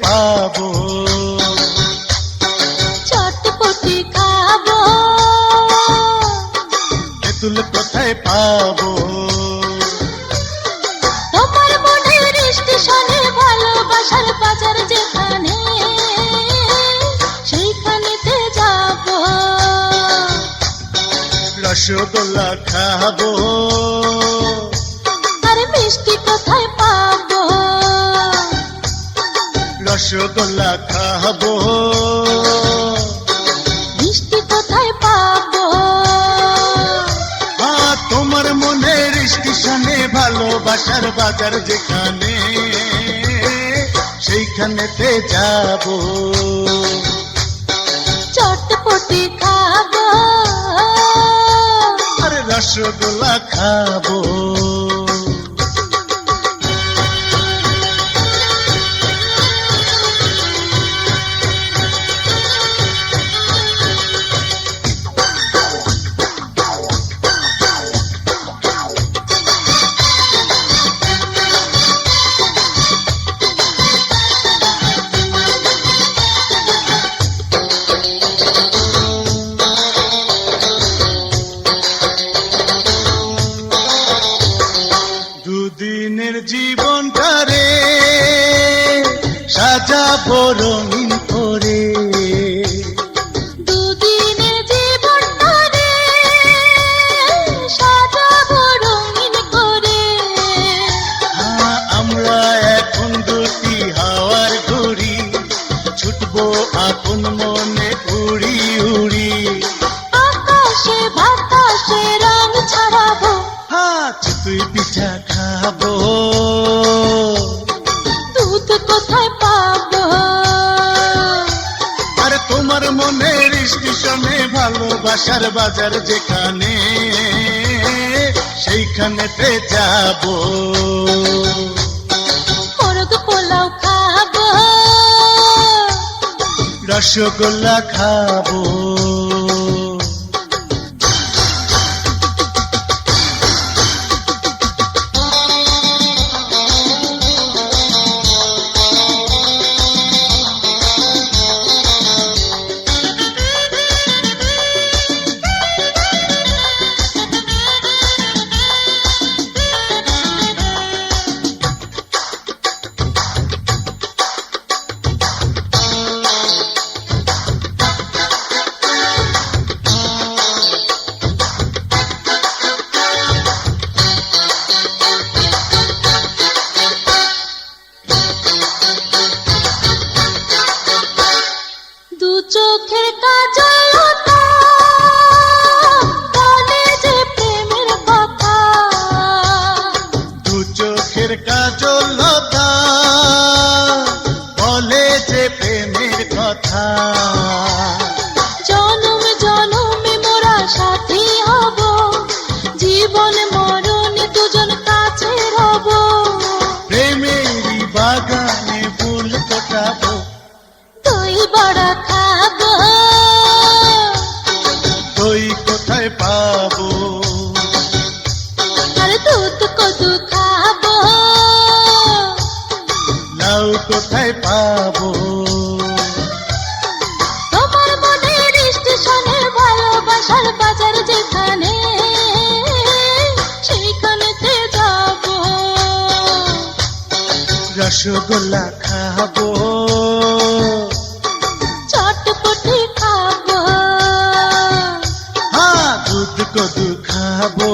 পাবো? চটপটি খাবো। তেঁতুল কোথায় পাবো? তোমার মনের স্টেশনে ভালোবাসার বাজার যেখানে, সেইখানেতে যাবো। রসগোল্লা খাবো। আর মিষ্টি কোথায় পাবো? রসগোল্লা খাবো। মিষ্টি কোথায় পাবো? তোমার মনের স্টেশনে ভালোবাসার বাজার যেখানে, সেইখানেতে যাবো। চটপটি খাবো। আর রসগোল্লা খাবো। দুদিনের জীবনটারে সাজাবো রঙিন করে। দুদিনের জীবনটারে সাজাবো রঙিন করে। আমরা এখন দুটি হাওয়ার ঘুড়ি, ছুটবো আপন মনে উড়ি উড়ি। আকাশে বাতাসে রং ছড়াবো। তুই পিঠা খাবো। দুধ কোথায় পাবো? আর তোমার মনের স্টেশনে ভালোবাসার বাজার যেখানে, সেইখানেতে যাবো। মোরগ পোলাও খাবো। রসগোল্লা খাবো। দু চোখের কাজলতা বলে যে প্রেমের কথা। দু চোখের কাজলতা বলে যে প্রেমের কথা। জনম জনমে মোরা সাথী হব, জীবন মরণে দুজন কাছে রব। প্রেমেরই বাগানে ফুল ফোটাবো। দই বড়া খাবো। দই কোথায় পাবো? আর দুধ কদু খাবো। লাউ কোথায় পাবো? তোমার মনের স্টেশনে ভালোবাসার বাজার যেখানে, সেইখানেতে যাবো। রসগোল্লা খাবো। চটপটি খাবো। দুধ কদু খাবো।